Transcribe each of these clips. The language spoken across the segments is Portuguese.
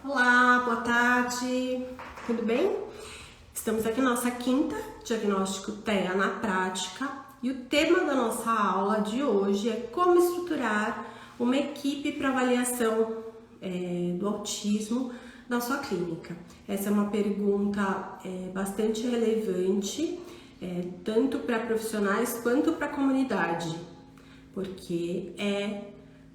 Olá, boa tarde, tudo bem? Estamos aqui na nossa quinta diagnóstico TEA na prática e o tema da nossa aula de hoje é como estruturar uma equipe para avaliação do autismo na sua clínica. Essa é uma pergunta bastante relevante, tanto para profissionais quanto para a comunidade, porque é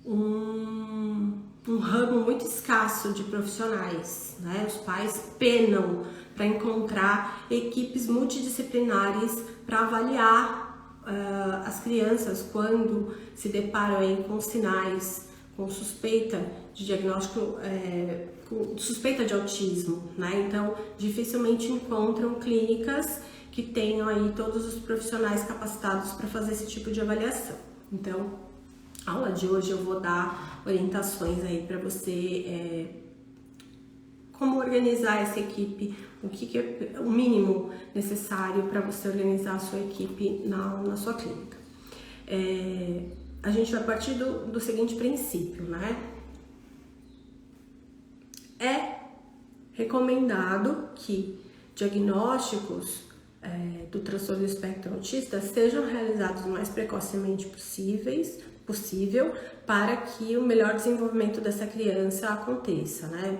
um ramo muito escasso de profissionais, né? Os pais penam para encontrar equipes multidisciplinares para avaliar as crianças quando se deparam aí com sinais, com suspeita de diagnóstico, com suspeita de autismo, né? Então, dificilmente encontram clínicas que tenham aí todos os profissionais capacitados para fazer esse tipo de avaliação. Então, a aula de hoje eu vou dar orientações aí para você, como organizar essa equipe, o que é o mínimo necessário para você organizar a sua equipe na sua clínica. A gente vai partir do seguinte princípio, né? É recomendado que diagnósticos do transtorno do espectro autista sejam realizados o mais precocemente possível para que o melhor desenvolvimento dessa criança aconteça, né?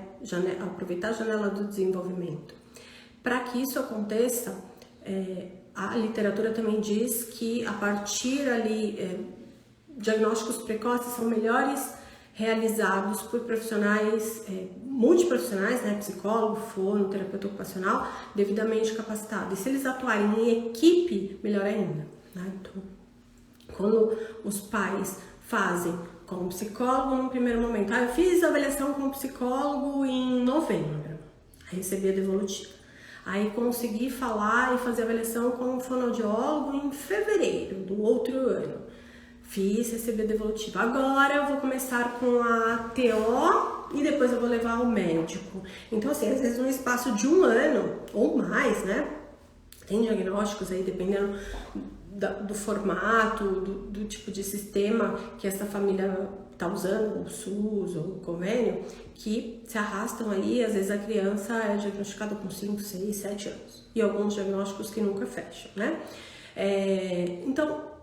Aproveitar a janela do desenvolvimento. Para que isso aconteça, a literatura também diz que a partir ali, diagnósticos precoces são melhores realizados por profissionais multiprofissionais, né, psicólogo, fono, terapeuta ocupacional, devidamente capacitado. E se eles atuarem em equipe, melhor ainda, né? Então, quando os pais fazem com o psicólogo no primeiro momento, eu fiz a avaliação com o psicólogo em novembro, aí recebi a devolutiva. Aí consegui falar e fazer a avaliação com o fonoaudiólogo em fevereiro do outro ano. Recebi a devolutiva. Agora eu vou começar com a TO e depois eu vou levar ao médico. Então, assim, às vezes no espaço de um ano ou mais, né? Tem diagnósticos aí, dependendo do formato, do tipo de sistema que essa família está usando, o SUS ou o convênio, que se arrastam aí, às vezes a criança é diagnosticada com 5, 6, 7 anos. E alguns diagnósticos que nunca fecham, né? Então,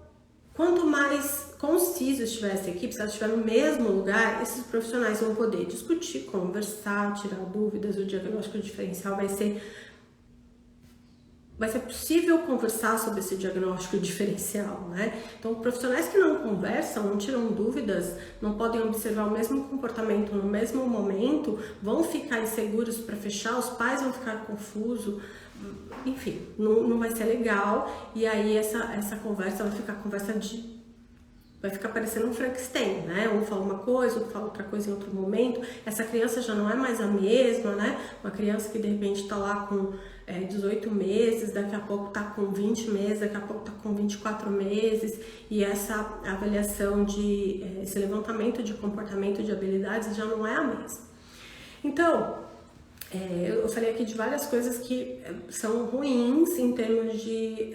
quanto mais concisa estiver essa equipe, se ela estiver no mesmo lugar, esses profissionais vão poder discutir, conversar, tirar dúvidas. O diagnóstico diferencial vai ser possível conversar sobre esse diagnóstico diferencial, né? Então, profissionais que não conversam, não tiram dúvidas, não podem observar o mesmo comportamento no mesmo momento, vão ficar inseguros para fechar, os pais vão ficar confusos, enfim, não vai ser legal. E aí essa conversa vai ficar parecendo um Frankenstein, né? Um fala uma coisa, outro fala outra coisa em outro momento. Essa criança já não é mais a mesma, né? Uma criança que de repente tá lá com 18 meses, daqui a pouco tá com 20 meses, daqui a pouco tá com 24 meses. E essa avaliação esse levantamento de comportamento, de habilidades já não é a mesma. Então, eu falei aqui de várias coisas que são ruins em termos de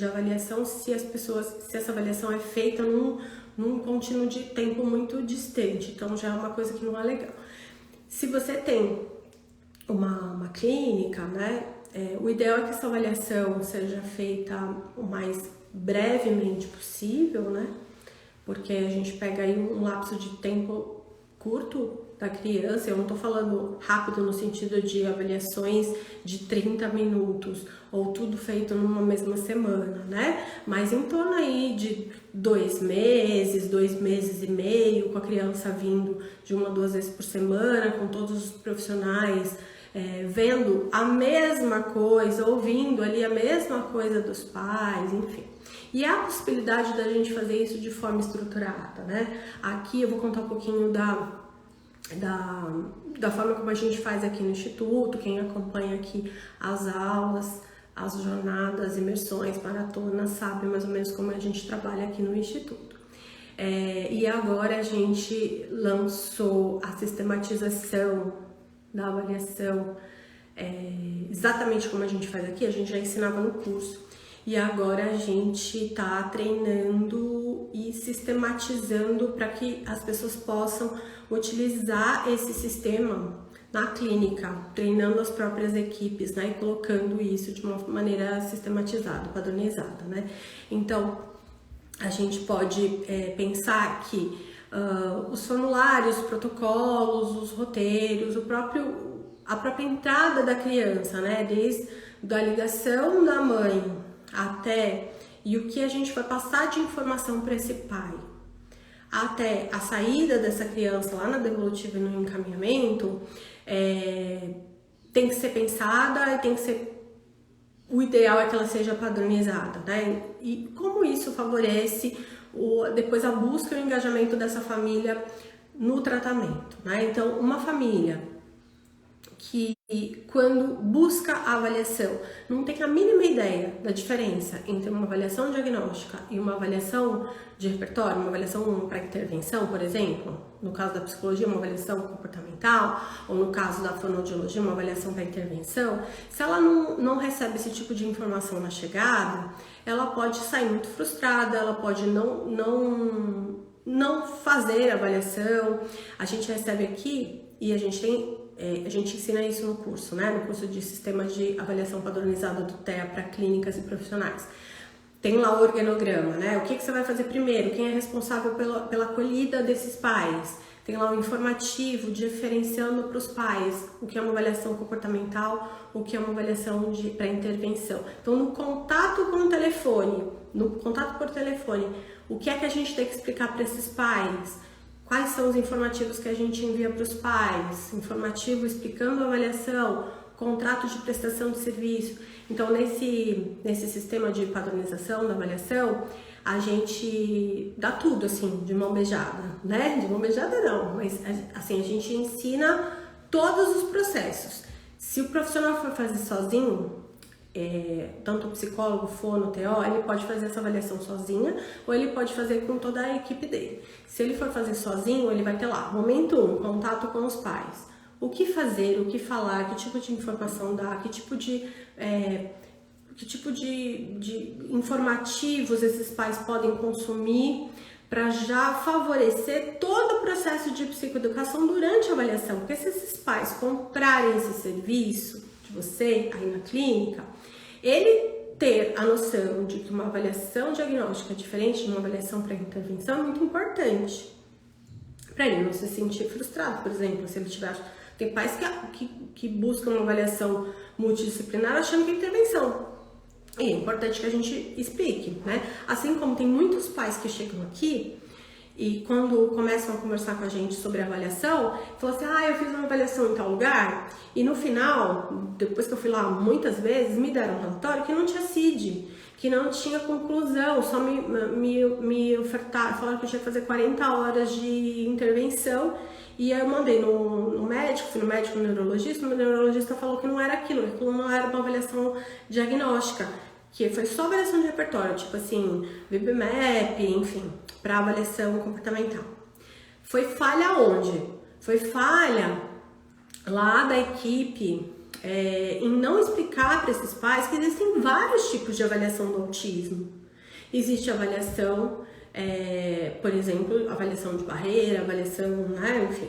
avaliação se essa avaliação é feita num contínuo de tempo muito distante. Então já é uma coisa que não é legal. Se você tem uma clínica, né, o ideal é que essa avaliação seja feita o mais brevemente possível, né, porque a gente pega aí um lapso de tempo curto da criança. Eu não tô falando rápido no sentido de avaliações de 30 minutos ou tudo feito numa mesma semana, né? Mas em torno aí de 2 meses, 2 meses e meio, com a criança vindo de 1 a 2 vezes por semana, com todos os profissionais vendo a mesma coisa, ouvindo ali a mesma coisa dos pais, enfim. E há a possibilidade da gente fazer isso de forma estruturada, né? Aqui eu vou contar um pouquinho da forma como a gente faz aqui no Instituto. Quem acompanha aqui as aulas, as jornadas, imersões, maratonas, sabe mais ou menos como a gente trabalha aqui no Instituto. E agora a gente lançou a sistematização da avaliação, exatamente como a gente faz aqui. A gente já ensinava no curso. E agora a gente está treinando e sistematizando para que as pessoas possam utilizar esse sistema na clínica, treinando as próprias equipes, né, e colocando isso de uma maneira sistematizada, padronizada, né. Então, a gente pode pensar que os formulários, os protocolos, os roteiros, a própria entrada da criança, né, desde a ligação da mãe até e o que a gente vai passar de informação para esse pai, até a saída dessa criança lá na devolutiva e no encaminhamento, tem que ser pensada e tem que ser... O ideal é que ela seja padronizada, né? E como isso favorece depois a busca e o engajamento dessa família no tratamento, né? Então, uma família que, quando busca a avaliação, não tem a mínima ideia da diferença entre uma avaliação diagnóstica e uma avaliação de repertório, uma avaliação para intervenção, por exemplo, no caso da psicologia, uma avaliação comportamental, ou no caso da fonoaudiologia, uma avaliação para intervenção, se ela não recebe esse tipo de informação na chegada, ela pode sair muito frustrada, ela pode não fazer a avaliação. A gente recebe aqui e a gente ensina isso no curso, né? No curso de Sistema de Avaliação Padronizada do TEA para clínicas e profissionais. Tem lá o organograma, né? O que você vai fazer primeiro? Quem é responsável pela acolhida desses pais? Tem lá o informativo, diferenciando para os pais o que é uma avaliação comportamental, o que é uma avaliação para intervenção. Então, no contato com o telefone, no contato por telefone, o que é que a gente tem que explicar para esses pais? Quais são os informativos que a gente envia para os pais? Informativo explicando a avaliação, contrato de prestação de serviço. Então, nesse sistema de padronização da avaliação, a gente dá tudo, assim, de mão beijada, né? De mão beijada não, mas assim, a gente ensina todos os processos. Se o profissional for fazer sozinho, tanto o psicólogo, fono, TO, ele pode fazer essa avaliação sozinha ou ele pode fazer com toda a equipe dele. Se ele for fazer sozinho, ele vai ter lá, momento 1, contato com os pais. O que fazer, o que falar, que tipo de informação dar, que tipo de informativos esses pais podem consumir para já favorecer todo o processo de psicoeducação durante a avaliação. Porque se esses pais comprarem esse serviço de você aí na clínica, ele ter a noção de que uma avaliação diagnóstica é diferente de uma avaliação para intervenção é muito importante. Para ele não se sentir frustrado, por exemplo, se ele tiver... Tem pais que buscam uma avaliação multidisciplinar achando que é intervenção. E é importante que a gente explique, né? Assim como tem muitos pais que chegam aqui e quando começam a conversar com a gente sobre a avaliação, falam assim, eu fiz uma avaliação em tal lugar e no final, depois que eu fui lá muitas vezes, me deram um relatório que não tinha CID, que não tinha conclusão, só me ofertaram, falaram que eu tinha que fazer 40 horas de intervenção. E aí eu mandei no médico, fui no médico neurologista, o neurologista falou que não era aquilo não era uma avaliação diagnóstica, que foi só avaliação de repertório, tipo assim, VB-MAP, enfim, para avaliação comportamental. Foi falha onde? Foi falha lá da equipe em não explicar para esses pais que existem vários tipos de avaliação do autismo. Existe avaliação... por exemplo, avaliação de barreira, avaliação, né, enfim.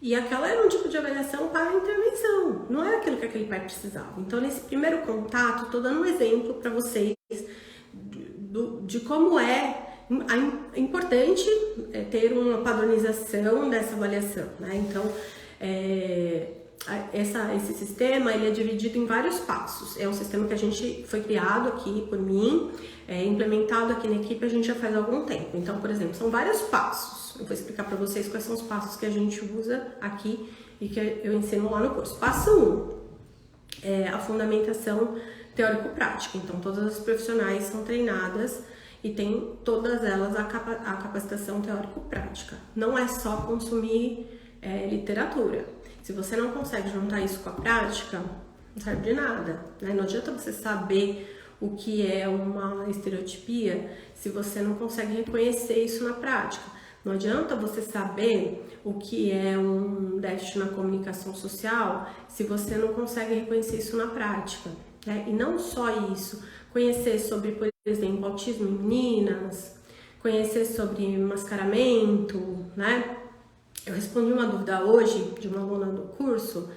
E aquela era um tipo de avaliação para intervenção, não era aquilo que aquele pai precisava. Então, nesse primeiro contato, estou dando um exemplo para vocês de como é importante ter uma padronização dessa avaliação, né? Então, esse sistema ele é dividido em vários passos. É um sistema que a gente foi criado aqui por mim, implementado aqui na equipe a gente já faz algum tempo. Então, por exemplo, são vários passos. Eu vou explicar para vocês quais são os passos que a gente usa aqui e que eu ensino lá no curso. Passo 1 é a fundamentação teórico-prática. Então, todas as profissionais são treinadas e tem todas elas a capacitação teórico-prática. Não é só consumir literatura. Se você não consegue juntar isso com a prática, não serve de nada, né? Não adianta você saber o que é uma estereotipia se você não consegue reconhecer isso na prática. Não adianta você saber o que é um déficit na comunicação social se você não consegue reconhecer isso na prática, né? E não só isso, conhecer sobre, por exemplo, autismo em meninas, conhecer sobre mascaramento, né? Eu respondi uma dúvida hoje de uma aluna do curso,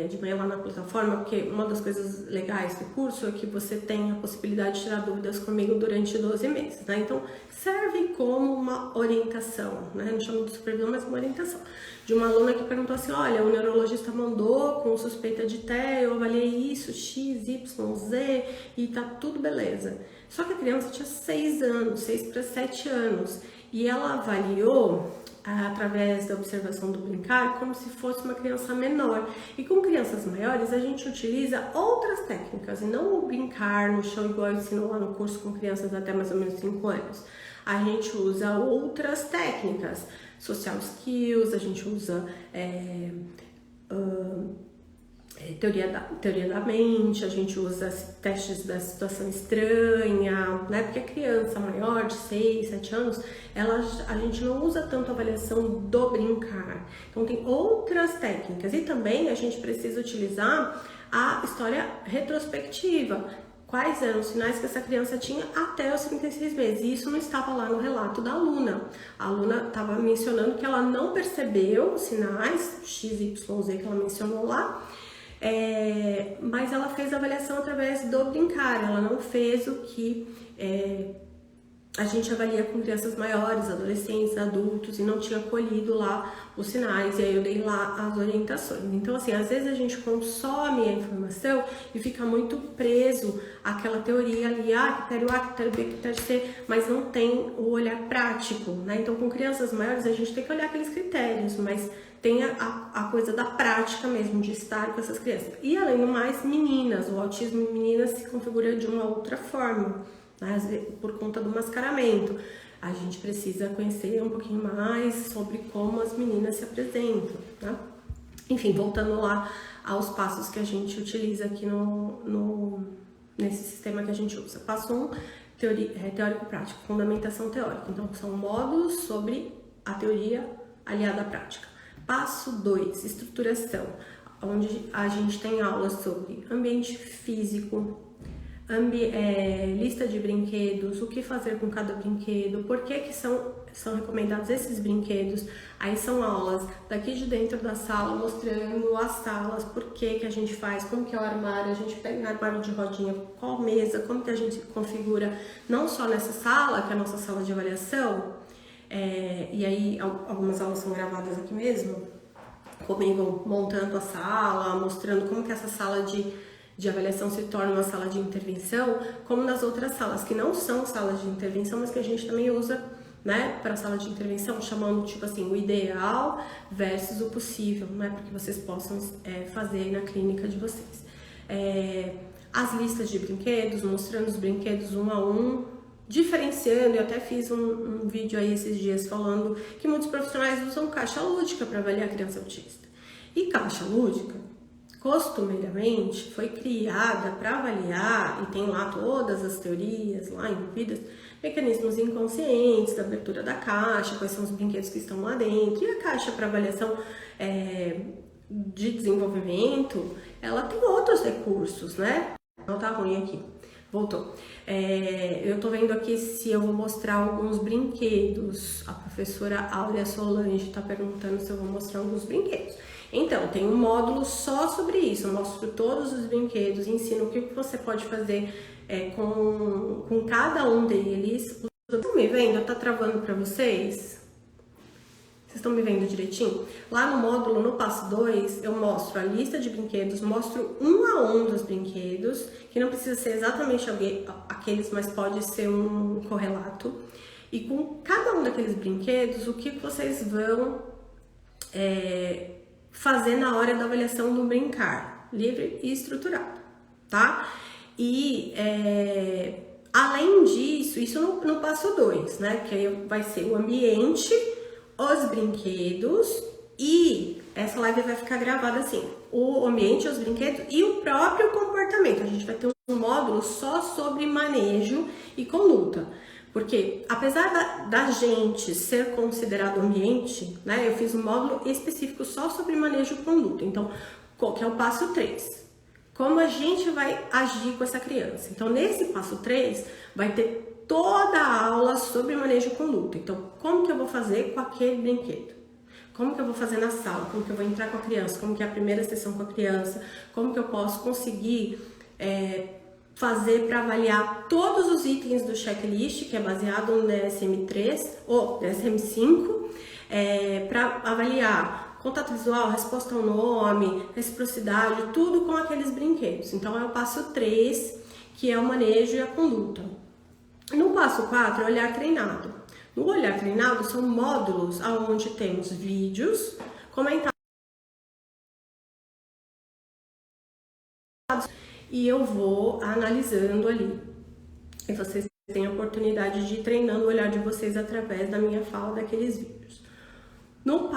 de manhã lá na plataforma, porque uma das coisas legais do curso é que você tem a possibilidade de tirar dúvidas comigo durante 12 meses, né? Então, serve como uma orientação, né? Não chamo de supervisão, mas uma orientação. De uma aluna que perguntou assim, olha, o neurologista mandou com suspeita de TEA, eu avaliei isso, X, Y, Z, e tá tudo beleza. Só que a criança tinha 6 anos, 6 para 7 anos, e ela avaliou através da observação do brincar, como se fosse uma criança menor. E com crianças maiores, a gente utiliza outras técnicas, e não o brincar no chão, igual eu ensino lá no curso com crianças até mais ou menos 5 anos. A gente usa outras técnicas, social skills, a gente usa teoria da mente, a gente usa testes da situação estranha, né? Porque a criança maior de 6, 7 anos, a gente não usa tanto a avaliação do brincar. Então tem outras técnicas e também a gente precisa utilizar a história retrospectiva. Quais eram os sinais que essa criança tinha até os 36 meses. E isso não estava lá no relato da aluna. A aluna estava mencionando que ela não percebeu os sinais, X, Y, Z que ela mencionou lá, mas ela fez a avaliação através do brincar, ela não fez o que a gente avalia com crianças maiores, adolescentes, adultos, e não tinha colhido lá os sinais, e aí eu dei lá as orientações. Então, assim, às vezes a gente consome a informação e fica muito preso àquela teoria ali, critério A, critério B, critério C, mas não tem o olhar prático, né? Então, com crianças maiores, a gente tem que olhar aqueles critérios, mas tem a coisa da prática mesmo, de estar com essas crianças. E, além do mais, meninas, o autismo em meninas se configura de uma outra forma, né? Por conta do mascaramento. A gente precisa conhecer um pouquinho mais sobre como as meninas se apresentam, tá? Enfim, voltando lá aos passos que a gente utiliza aqui nesse sistema que a gente usa. Passo 1, teórico-prático, fundamentação teórica. Então, são módulos sobre a teoria aliada à prática. Passo 2, estruturação, onde a gente tem aulas sobre ambiente físico, lista de brinquedos, o que fazer com cada brinquedo, por que são recomendados esses brinquedos. Aí são aulas daqui de dentro da sala, mostrando as salas, por que a gente faz, como que é o armário, a gente pega o armário de rodinha, qual mesa, como que a gente configura, não só nessa sala, que é a nossa sala de avaliação, e aí algumas aulas são gravadas aqui mesmo, comigo montando a sala, mostrando como que essa sala de avaliação se torna uma sala de intervenção, como nas outras salas, que não são salas de intervenção, mas que a gente também usa, né, para sala de intervenção, chamando tipo assim, o ideal versus o possível, né, para que vocês possam fazer na clínica de vocês. As listas de brinquedos, mostrando os brinquedos um a um, diferenciando. Eu até fiz um vídeo aí esses dias falando que muitos profissionais usam caixa lúdica para avaliar a criança autista. E caixa lúdica, costumeiramente, foi criada para avaliar, e tem lá todas as teorias lá envolvidas, mecanismos inconscientes da abertura da caixa, quais são os brinquedos que estão lá dentro. E a caixa para avaliação de desenvolvimento, ela tem outros recursos, né? Não tá ruim aqui. Voltou. Eu tô vendo aqui se eu vou mostrar alguns brinquedos. A professora Áurea Solange tá perguntando se eu vou mostrar alguns brinquedos. Então, tem um módulo só sobre isso. Eu mostro todos os brinquedos, ensino o que você pode fazer com cada um deles. Vocês estão me vendo? Tá travando para vocês? Vocês estão me vendo direitinho? Lá no módulo, no passo 2, eu mostro a lista de brinquedos, mostro um a um dos brinquedos, que não precisa ser exatamente aqueles, mas pode ser um correlato. E com cada um daqueles brinquedos, o que vocês vão fazer na hora da avaliação do brincar, livre e estruturado, tá? E além disso, isso no passo 2, né? Que aí vai ser o ambiente, os brinquedos, e essa live vai ficar gravada assim, o ambiente, os brinquedos e o próprio comportamento. A gente vai ter um módulo só sobre manejo e conduta, porque apesar da gente ser considerado ambiente, né, eu fiz um módulo específico só sobre manejo e conduta. Então, qual que é o passo 3? Como a gente vai agir com essa criança? Então, nesse passo 3, vai ter toda a aula sobre manejo e conduta. Então, como que eu vou fazer com aquele brinquedo? como que eu vou fazer na sala, como que eu vou entrar com a criança, como que é a primeira sessão com a criança, como que eu posso conseguir fazer para avaliar todos os itens do checklist, que é baseado no DSM-3 ou DSM-5, para avaliar contato visual, resposta ao nome, reciprocidade, tudo com aqueles brinquedos. Então é o passo 3, que é o manejo e a conduta. No passo 4, é o olhar treinado. No olhar treinado são módulos onde temos vídeos, comentários, e eu vou analisando ali. E vocês têm a oportunidade de ir treinando o olhar de vocês através da minha fala daqueles vídeos. No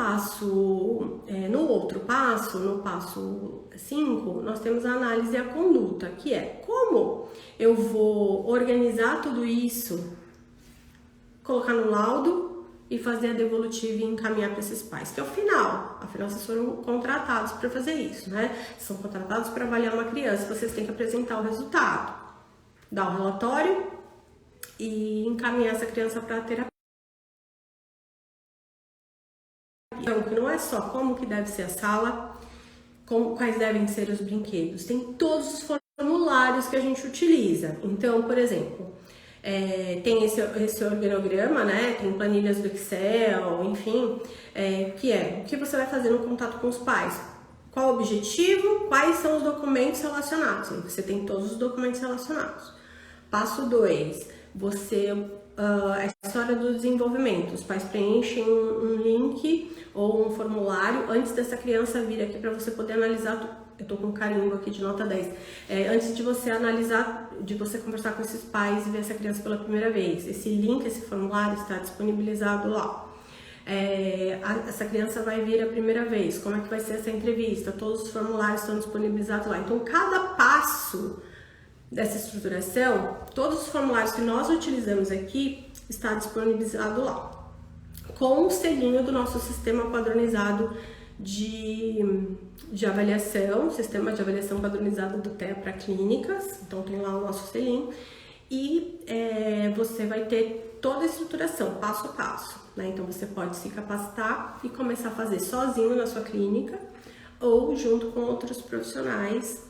outro passo, no passo 5, nós temos a análise e a conduta, que é como eu vou organizar tudo isso, colocar no laudo e fazer a devolutiva e encaminhar para esses pais, que é o final. Afinal, vocês foram contratados para fazer isso, né? São contratados para avaliar uma criança, vocês têm que apresentar o resultado, dar o relatório e encaminhar essa criança para a terapia. Então, que não é só como que deve ser a sala, quais devem ser os brinquedos, tem todos os formulários que a gente utiliza. Então, por exemplo, tem esse organograma, né? Tem planilhas do Excel, enfim, que é o que você vai fazer no contato com os pais, qual o objetivo, quais são os documentos relacionados. Aí você tem todos os documentos relacionados. Passo 2, a história do desenvolvimento. Os pais preenchem um link ou um formulário antes dessa criança vir aqui para você poder analisar. Eu tô com um carimbo aqui de nota 10. Antes de você analisar, de você conversar com esses pais e ver essa criança pela primeira vez. Esse link, esse formulário está disponibilizado lá. Essa criança vai vir a primeira vez. Como é que vai ser essa entrevista? Todos os formulários estão disponibilizados lá. Então, cada passo dessa estruturação, todos os formulários que nós utilizamos aqui está disponibilizado lá, com o selinho do nosso sistema padronizado de avaliação, sistema de avaliação padronizado do TEA para clínicas. Então tem lá o nosso selinho e você vai ter toda a estruturação, passo a passo, né? Então você pode se capacitar e começar a fazer sozinho na sua clínica ou junto com outros profissionais,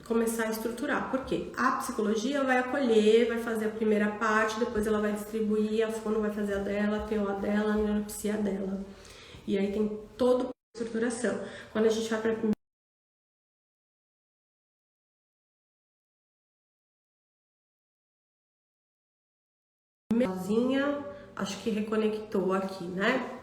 começar a estruturar. Por quê? A psicologia vai acolher, vai fazer a primeira parte, depois ela vai distribuir, a fono vai fazer a dela, a TO a dela, a neuropsia a dela. E aí tem toda a estruturação. Quando a gente vai para a primeira, acho que reconectou aqui, né?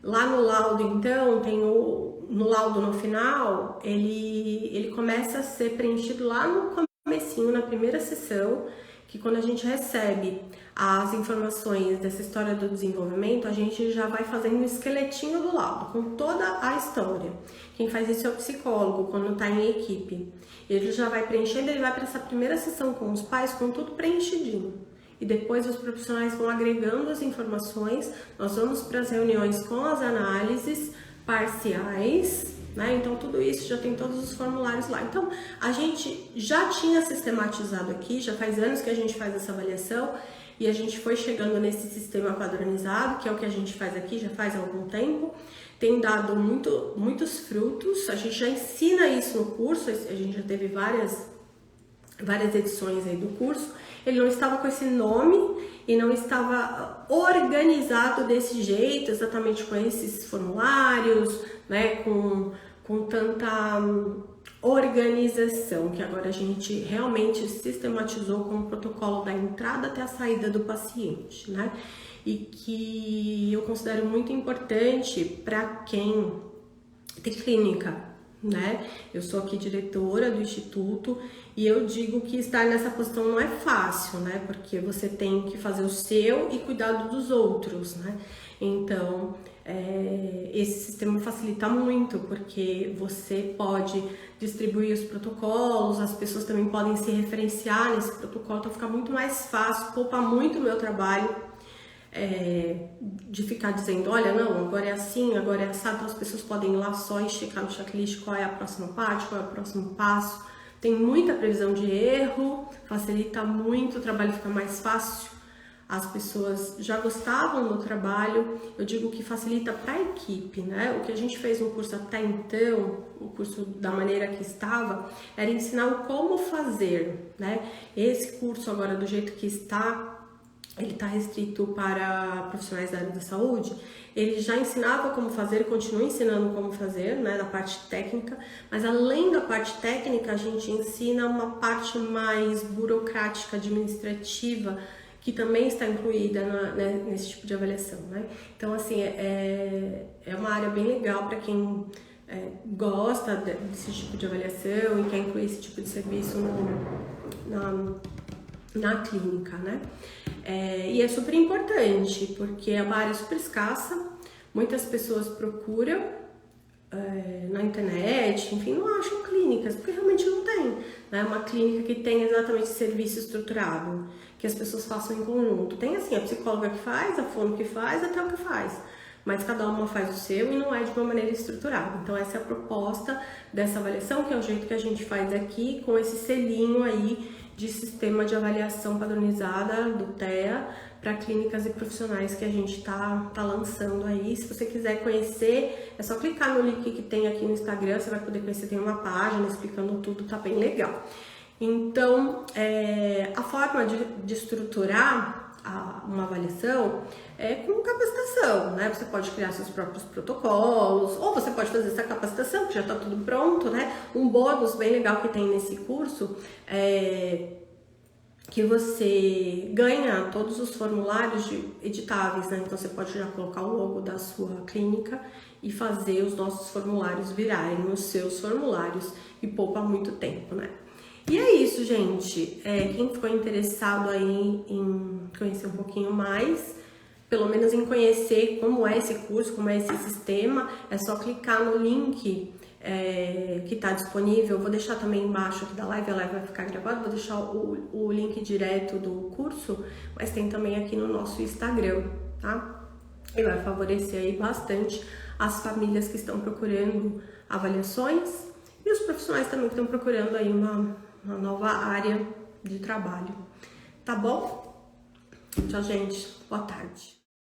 Lá no laudo, então, tem no laudo no final, ele começa a ser preenchido lá no comecinho, na primeira sessão, que quando a gente recebe as informações dessa história do desenvolvimento, a gente já vai fazendo um esqueletinho do laudo, com toda a história. Quem faz isso é o psicólogo, quando está em equipe. Ele já vai preenchendo, ele vai para essa primeira sessão com os pais, com tudo preenchidinho. E depois os profissionais vão agregando as informações, nós vamos para as reuniões com as análises parciais, né? Então tudo isso já tem todos os formulários lá. Então a gente já tinha sistematizado aqui, já faz anos que a gente faz essa avaliação e a gente foi chegando nesse sistema padronizado, que é o que a gente faz aqui já faz algum tempo. Tem dado muitos frutos, a gente já ensina isso no curso, a gente já teve várias edições aí do curso. Ele não estava com esse nome e não estava organizado desse jeito, exatamente com esses formulários, né, com tanta organização, que agora a gente realmente sistematizou com o protocolo da entrada até a saída do paciente, né, e que eu considero muito importante para quem tem clínica, né? Eu sou aqui diretora do Instituto e eu digo que estar nessa posição não é fácil, né? Porque você tem que fazer o seu e cuidar dos outros, né? Então, esse sistema facilita muito, porque você pode distribuir os protocolos, as pessoas também podem se referenciar nesse protocolo, então fica muito mais fácil, poupa muito o meu trabalho. De ficar dizendo, olha, não, agora é assim, agora é assado, então as pessoas podem ir lá só e checar no checklist qual é a próxima parte, qual é o próximo passo. Tem muita previsão de erro, facilita muito, o trabalho fica mais fácil, as pessoas já gostavam do trabalho, eu digo que facilita para a equipe, né? O que a gente fez no curso até então, o curso da maneira que estava, era ensinar o como fazer, né? Esse curso agora, do jeito que está, ele está restrito para profissionais da área da saúde. Ele já ensinava como fazer, continua ensinando como fazer, né, da parte técnica, mas além da parte técnica, a gente ensina uma parte mais burocrática, administrativa, que também está incluída nesse tipo de avaliação, né? Então, assim, é uma área bem legal para quem gosta desse tipo de avaliação e quer incluir esse tipo de serviço na clínica, né? E é super importante, porque é uma área super escassa, muitas pessoas procuram na internet, enfim, não acham clínicas, porque realmente não tem, né? Uma clínica que tem exatamente serviço estruturado, que as pessoas façam em conjunto. Tem, assim, a psicóloga que faz, a fono que faz, até o que faz, mas cada uma faz o seu e não é de uma maneira estruturada. Então essa é a proposta dessa avaliação, que é o jeito que a gente faz aqui, com esse selinho aí de sistema de avaliação padronizada do TEA para clínicas e profissionais que a gente tá lançando aí. Se você quiser conhecer, é só clicar no link que tem aqui no Instagram, você vai poder conhecer, tem uma página explicando tudo, tá bem legal. Então, a forma de estruturar uma avaliação é com capacitação, né? Você pode criar seus próprios protocolos, ou você pode fazer essa capacitação, que já está tudo pronto, né? Um bônus bem legal que tem nesse curso é que você ganha todos os formulários editáveis, né? Então você pode já colocar o logo da sua clínica e fazer os nossos formulários virarem os seus formulários, e poupa muito tempo, né? E é isso, gente. Quem ficou interessado aí em conhecer um pouquinho mais, pelo menos em conhecer como é esse curso, como é esse sistema, é só clicar no link que está disponível. Eu vou deixar também embaixo aqui da live, a live vai ficar gravada, vou deixar o link direto do curso, mas tem também aqui no nosso Instagram, tá? E vai favorecer aí bastante as famílias que estão procurando avaliações e os profissionais também que estão procurando aí uma nova área de trabalho. Tá bom? Tchau, gente. Boa tarde.